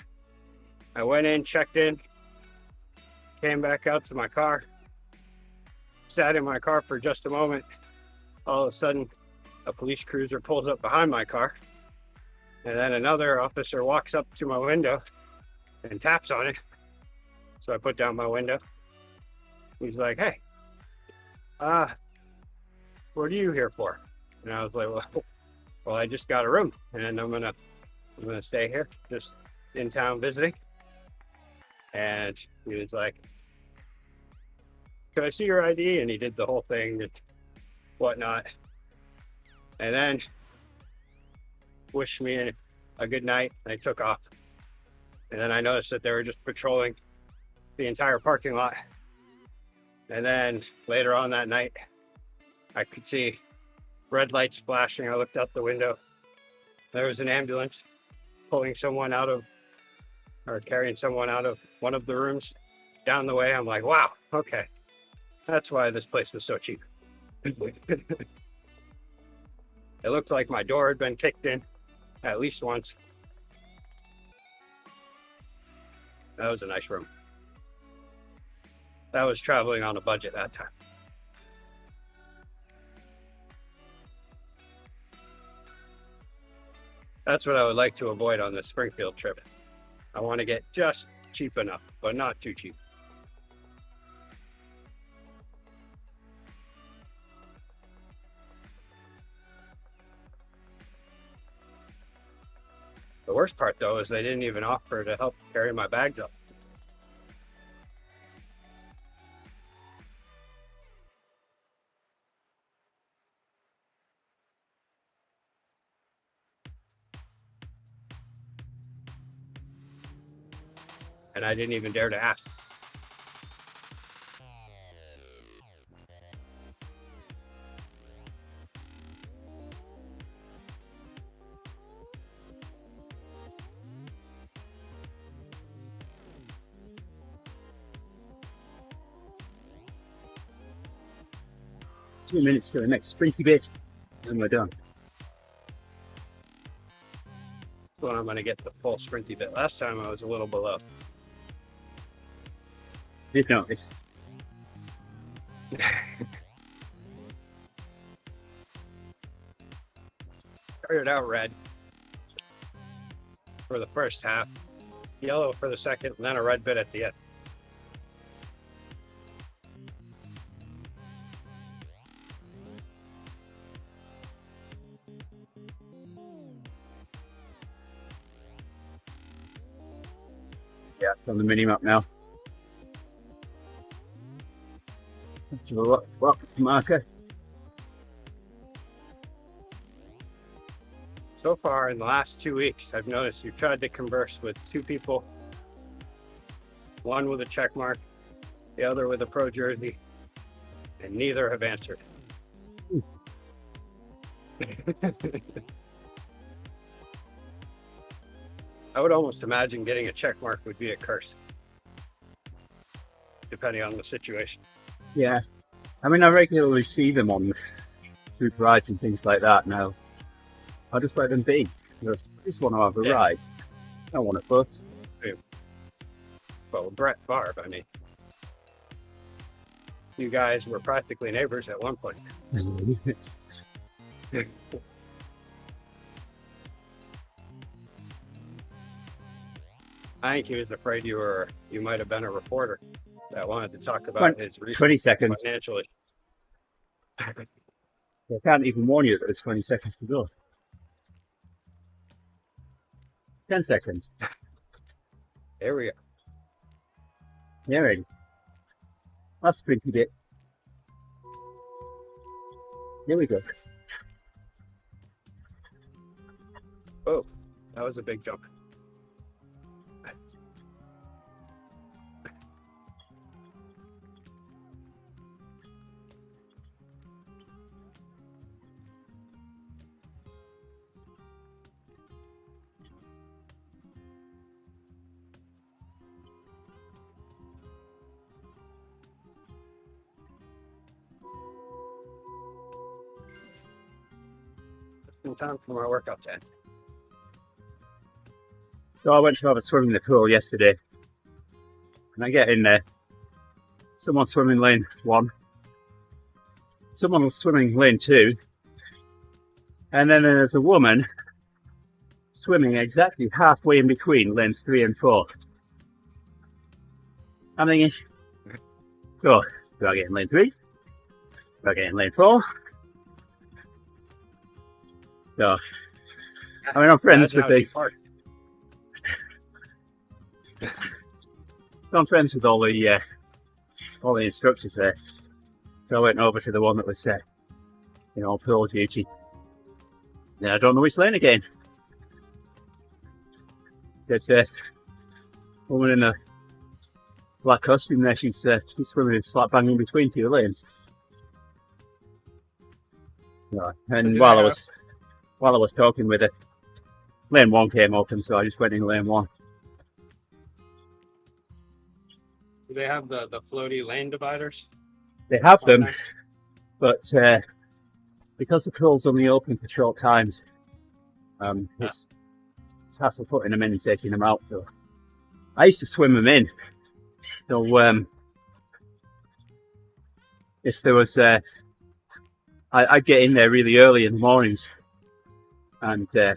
I went in, checked in, came back out to my car, sat in my car for just a moment. All of a sudden, a police cruiser pulls up behind my car. And then another officer walks up to my window and taps on it. So I put down my window. He's like, hey, what are you here for? And I was like, well, I just got a room and I'm gonna stay here, just in town visiting. And he was like, can I see your ID? And he did the whole thing and whatnot. And then wished me a good night. And I took off. And then I noticed that they were just patrolling the entire parking lot. And then later on that night, I could see red lights flashing. I looked out the window. There was an ambulance pulling someone out of, or carrying someone out of one of the rooms down the way. I'm like, wow, okay. That's why this place was so cheap. It looked like my door had been kicked in at least once. That was a nice room. That was traveling on a budget that time. That's what I would like to avoid on this Springfield trip. I want to get just cheap enough, but not too cheap. The worst part, though, is they didn't even offer to help carry my bags up. And I didn't even dare to ask.
2 minutes to the next sprinty bit, and we're done.
When I'm going to get the full sprinty bit. Last time I was a little below.
Did notice.
Started out red for the first half, yellow for the second, and then a red bit at the end.
Yeah, it's on the mini map now. Rock marker.
So far in the last 2 weeks, I've noticed you've tried to converse with 2 people, one with a check mark, the other with a pro jersey, and neither have answered. I would almost imagine getting a check mark would be a curse, depending on the situation.
Yeah. I mean, I regularly see them on group rides and things like that now. I'll just let them be. I just want to have a
Yeah.
ride. I don't want to fuss.
Well, Brett Favre, I mean, you guys were practically neighbors at one point. I think he was afraid you might have been a reporter that wanted to talk about his recent
20 seconds.
financial issues.
I can't even warn you that there's 20 seconds to go. 10 seconds.
There we go.
Yeah, ready. Last sprinty bit. Here we go.
Oh, that was a big jump. In time for my workout to end.
So I went to have a swim in the pool yesterday. And I get in there. Someone's swimming lane 1. Someone was swimming lane 2. And then there's a woman swimming exactly halfway in between lanes 3 and 4. I'm thinking, so, do I get in lane 3? Do I get in lane 4? So, I mean, I'm friends with all the instructors there. So I went over to the one that was pool duty. Then I don't know which lane again. There's a woman in a black costume there. She's swimming slap bang in between 2 lanes. Yeah. And while I was talking with her, lane 1 came open, so I just went in lane 1.
Do they have the floaty lane dividers?
They have them, but because the pool's only open for short times, it's hassle putting them in and taking them out. So I used to swim them in. So if there was, I'd get in there really early in the mornings, and the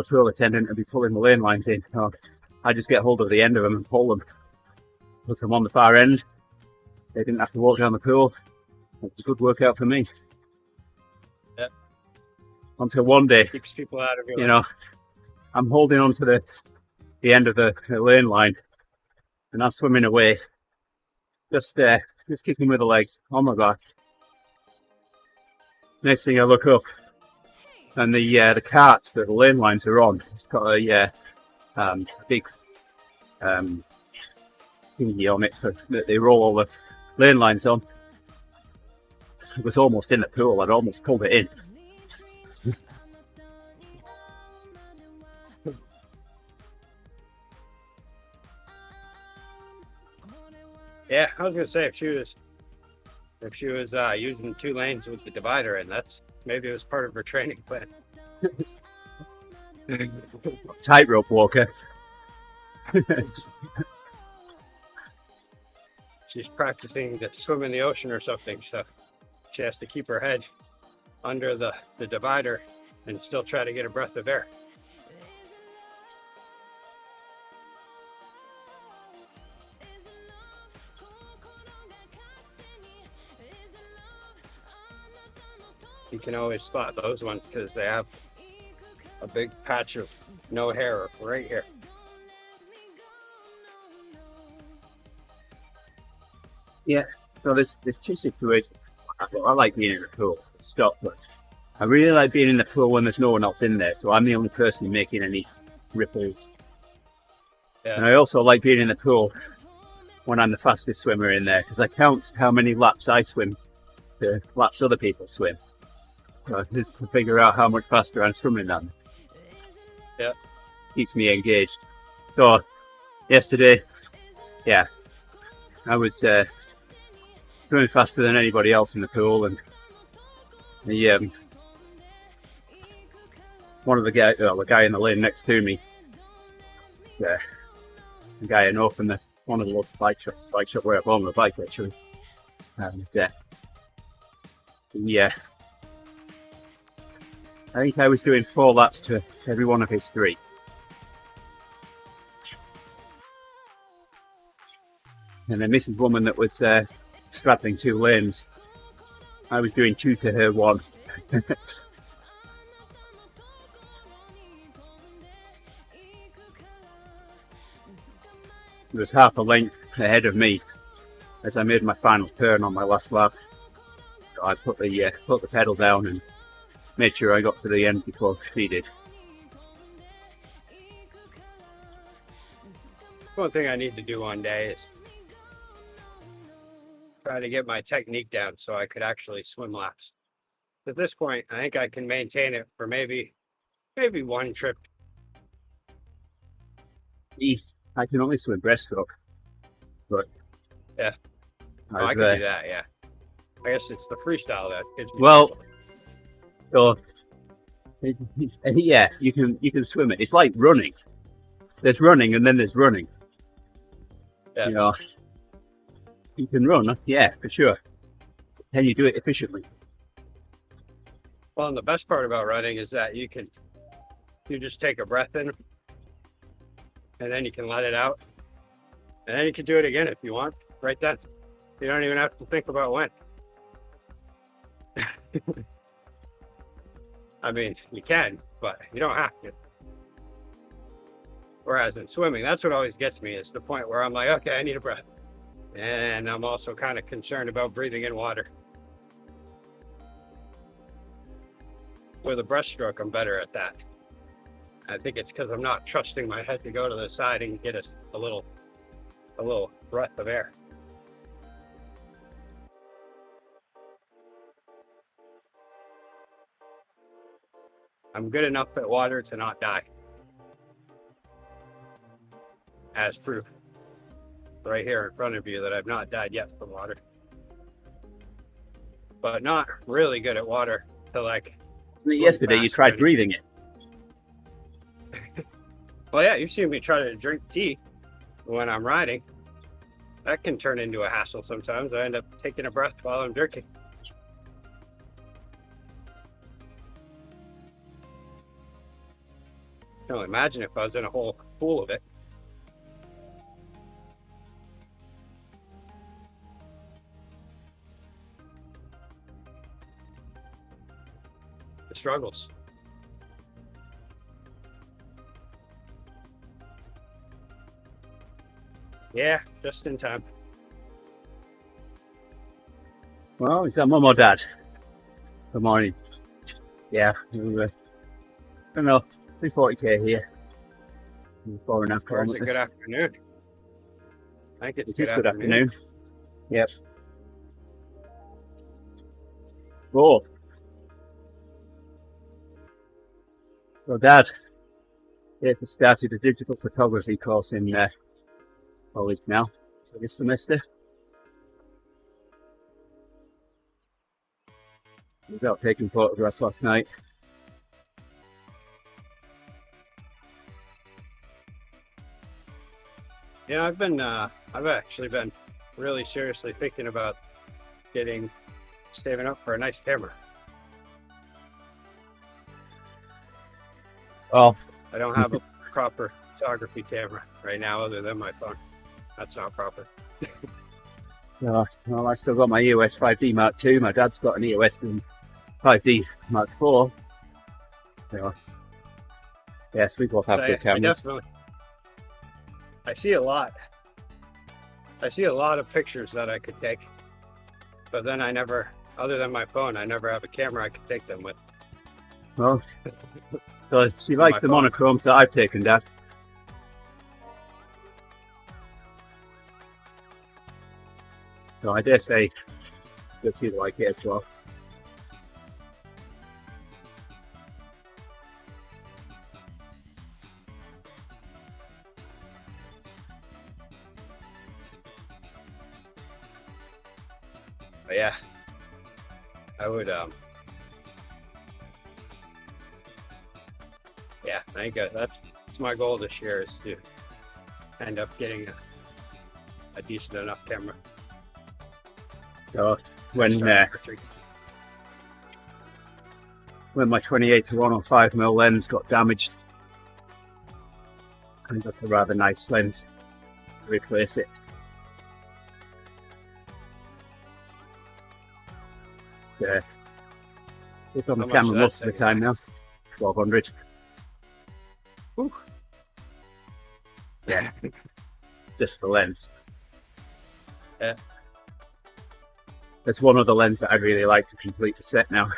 pool attendant would be pulling the lane lines in. So I just get hold of the end of them and pull them. Put them on the far end. They didn't have to walk down the pool. It's a good workout for me.
Yeah.
Until one day,
Keeps people out of your
I'm holding on to the end of the lane line, and I'm swimming away. Just kicking with the legs. Oh my god! Next thing I look up, and the cart that the lane lines are on, it's got a big thingy on it so that they roll all the lane lines on. It was almost in the pool. I'd almost pulled it in.
Yeah, I was gonna say if she was
if she was using 2 lanes with the divider, and that's maybe it was part of her training plan.
Tightrope walker.
She's practicing to swim in the ocean or something, so she has to keep her head under the divider and still try to get a breath of air. You can always spot those ones because they have a big patch of no hair right here.
Yeah, so there's two situations. I like being in the pool, stop, but I really like being in the pool when there's no one else in there, so I'm the only person making any ripples.
Yeah.
And I also like being in the pool when I'm the fastest swimmer in there, because I count how many laps I swim to laps other people swim. So just to figure out how much faster I'm swimming than.
Yeah.
Keeps me engaged. So yesterday, yeah, I was swimming faster than anybody else in the pool, and the one of the guy in the lane next to me, the guy I know from one of the local bike shop where I bought my bike actually, and yeah, I think I was doing 4 laps to every one of his 3. And then Mrs. Woman that was straddling 2 lanes, I was doing 2 to her 1. It was half a length ahead of me as I made my final turn on my last lap. So I put the pedal down and made sure I got to the end before she did.
One thing I need to do one day is try to get my technique down so I could actually swim laps. At this point, I think I can maintain it for maybe 1 trip.
I can only swim breaststroke, but
yeah, I can do that. Yeah, I guess it's the freestyle that gives me.
Well, so yeah, you can swim it. It's like running. There's running, and then there's running.
Yeah.
You know, you can run, yeah, for sure. Can you do it efficiently?
Well, and the best part about running is that you just take a breath in, and then you can let it out, and then you can do it again if you want, right then. You don't even have to think about when. I mean, you can, but you don't have to. Whereas in swimming, that's what always gets me, is the point where I'm like, okay, I need a breath. And I'm also kind of concerned about breathing in water. With a breaststroke, I'm better at that. I think it's because I'm not trusting my head to go to the side and get a little breath of air. I'm good enough at water to not die. As proof, right here in front of you, that I've not died yet from water. But not really good at water to like.
Isn't it yesterday you tried breathing it?
Well, yeah, you've seen me try to drink tea when I'm riding. That can turn into a hassle sometimes. I end up taking a breath while I'm drinking. I can only imagine if I was in a whole pool of it. The struggles. Yeah, just in time.
Well, is that mum or dad? Good morning. Yeah, we were, I don't know, 340k here. 4.5
Or is
kilometers.
it good afternoon? I think it's
It is good afternoon. Yep. Oh. So Dad, Dave has started a digital photography course in college now, so this semester. I was out taking photographs last night.
Yeah, I've actually been really seriously thinking about saving up for a nice camera.
Well,
I don't have a proper photography camera right now other than my phone. That's not proper.
well, I've still got my EOS 5D Mark II. My dad's got an EOS 5D Mark IV. So, yes, we both have good cameras.
I see a lot of pictures that I could take, but then other than my phone, I never have a camera I could take them with.
Well, so she likes the monochromes that I've taken, Dad. So I dare say you'll see like it as well.
But yeah, I would, yeah, I think that's my goal this year, is to end up getting a decent enough camera.
So when my 28 to 105mm lens got damaged, I got a rather nice lens to replace it. Yeah, it's on the camera most of the time now. 1200.
Ooh.
Yeah, just the lens.
Yeah.
There's one other lens that I'd really like to complete the set now.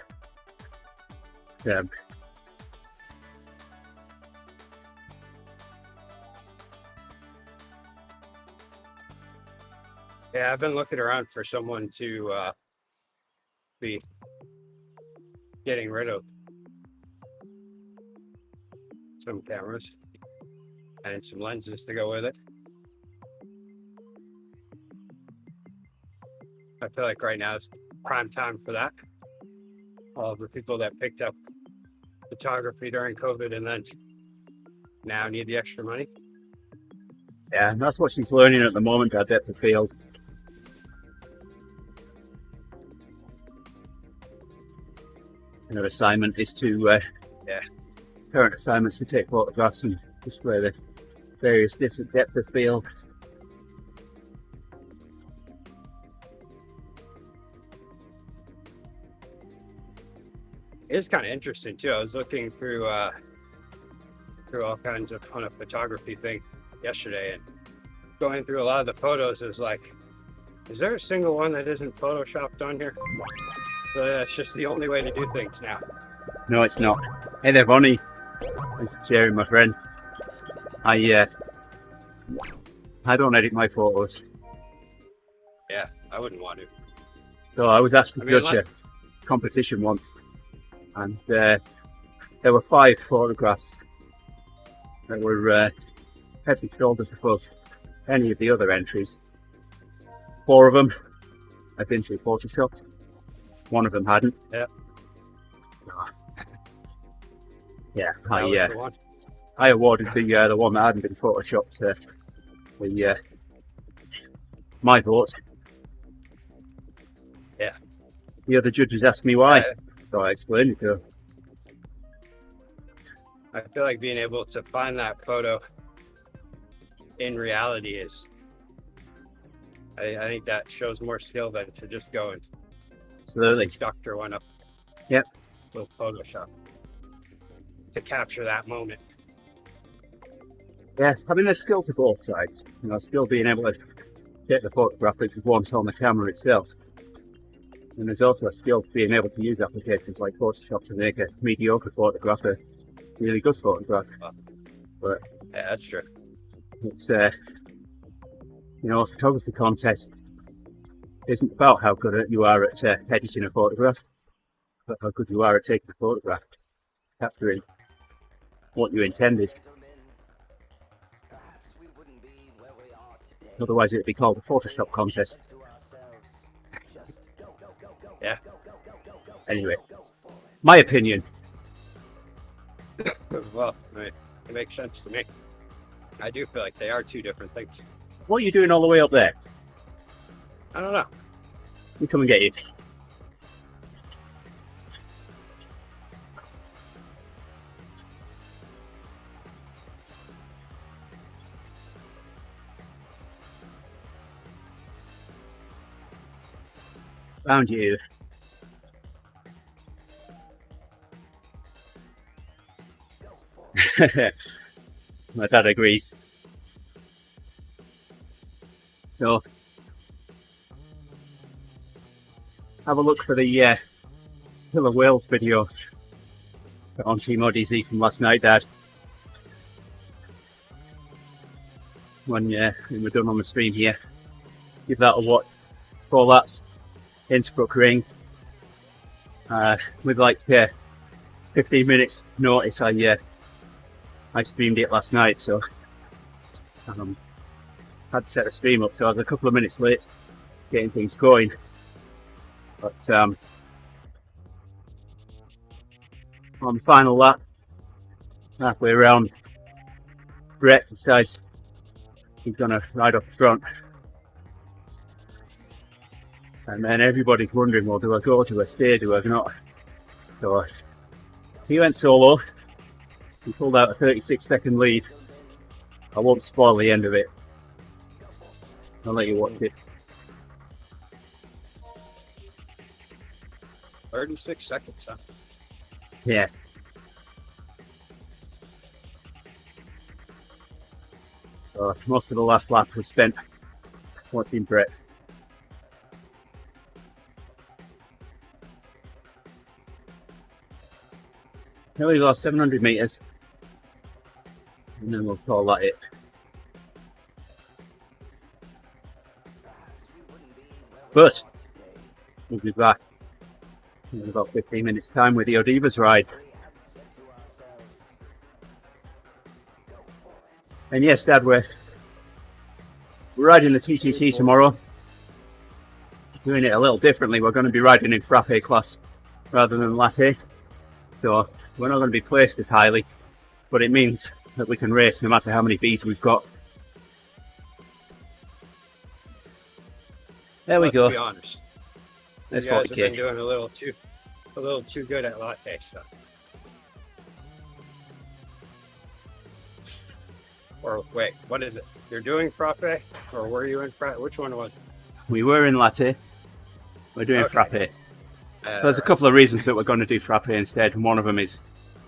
Yeah, I've been looking around for someone to be getting rid of some cameras and some lenses to go with it. I feel like right now is prime time for that. All the people that picked up photography during COVID and then now need the extra money.
Yeah, and that's what she's learning at the moment, her depth of field. Her assignment is to, current assignments to take photographs and display the various different depth of field.
It's kind of interesting too. I was looking through all kinds of kind of photography things yesterday, and going through a lot of the photos is like, is there a single one that isn't photoshopped on here? So that's just the only way to do things now.
No, it's not. Hey there, Bonnie. This is Gerrie, my friend. I don't edit my photos.
Yeah, I wouldn't want to.
So I was asked to judge
unless...
a competition once, and there were 5 photographs that were head and shoulders above any of the other entries. 4 of them had been through Photoshop. 1 of them hadn't.
Yeah.
Yeah, I awarded the one that hadn't been photoshopped my vote.
Yeah.
The other judges asked me why, so I explained it to them.
I feel like being able to find that photo in reality is, I think that shows more skill than to just go and
Absolutely.
doctor one up.
Yep.
With Photoshop to capture that moment.
Yeah, I mean, there's skill to both sides. You know, skill being able to take the photograph which is once on the camera itself. And there's also a skill to being able to use applications like Photoshop to make a mediocre photograph a really good photograph. But
yeah, that's true.
It's you know, a photography contest isn't about how good you are at editing a photograph, but how good you are at taking a photograph, capturing what you intended. Otherwise, it'd be called a Photoshop contest.
Yeah.
Anyway, my opinion.
Well, it makes sense to me. I do feel like they are two different things.
What are you doing all the way up there?
I don't know.
We come and get you. Found you. My dad agrees. So, have a look for the Killer Whales video on TeamODZ from last night, Dad. When we're done on the stream here, give that a watch. 4 laps, Innsbruck Ring. With like 15 minutes notice, I streamed it last night, so had to set the stream up, so I was a couple of minutes late getting things going. But on the final lap, halfway around, Brett decides he's gonna ride off the front. And then everybody's wondering, well, do I go, do I stay, do I not? So he went solo. He pulled out a 36-second lead. I won't spoil the end of it. I'll let you watch it.
36 seconds, huh?
Yeah. So most of the last lap was spent watching Brett. Nearly lost 700 metres, and then we'll call that it. But we'll be back in about 15 minutes time with the Odivas ride. And yes, Dad, we're riding the TTT tomorrow. Doing it a little differently. We're going to be riding in Frappe class rather than Latte. So we're not going to be placed as highly, but it means that we can race no matter how many Bs we've got. There we go.
Let's be honest.
There's
You guys have
40k.
been doing a little too good at latte stuff. Or wait, what is it? You're doing frappe, or were you in frappe? Which one was it?
We were in Latte. We're doing
Okay.
Frappe. So there's a couple of reasons that we're going to do Frappe instead, and one of them is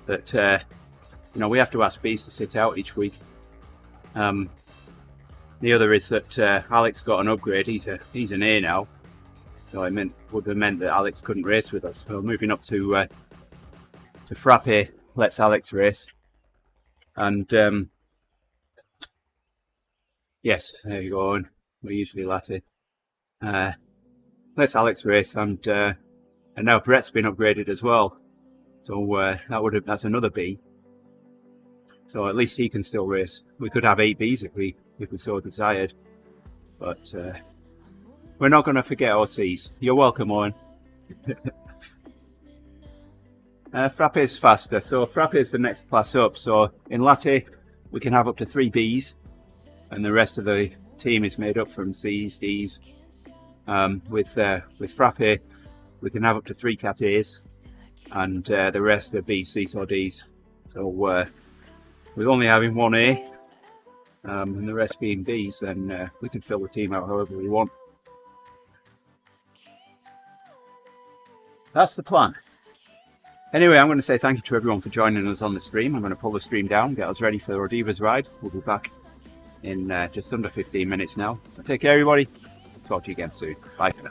that we have to ask Bs to sit out each week. The other is that Alex got an upgrade. He's an A now, so would have meant that Alex couldn't race with us. So moving up to Frappe lets Alex race, and yes, there you go. We're usually Latte. Lets Alex race, and now Brett's been upgraded as well. So that's another B. So at least he can still race. We could have 8 Bs if we so desired. But we're not going to forget our Cs. You're welcome, Owen. Frappe is faster. So Frappe is the next class up. So in Latte, we can have up to 3 Bs. And the rest of the team is made up from Cs, Ds. With Frappe, we can have up to 3 Cat A's. And the rest are Bs, Cs or Ds. So with only having 1 A, and the rest being Bs, then we can fill the team out however we want. That's the plan. Anyway, I'm going to say thank you to everyone for joining us on the stream. I'm going to pull the stream down, get us ready for the Odivas ride. We'll be back in just under 15 minutes now. So take care, everybody. Talk to you again soon. Bye for now.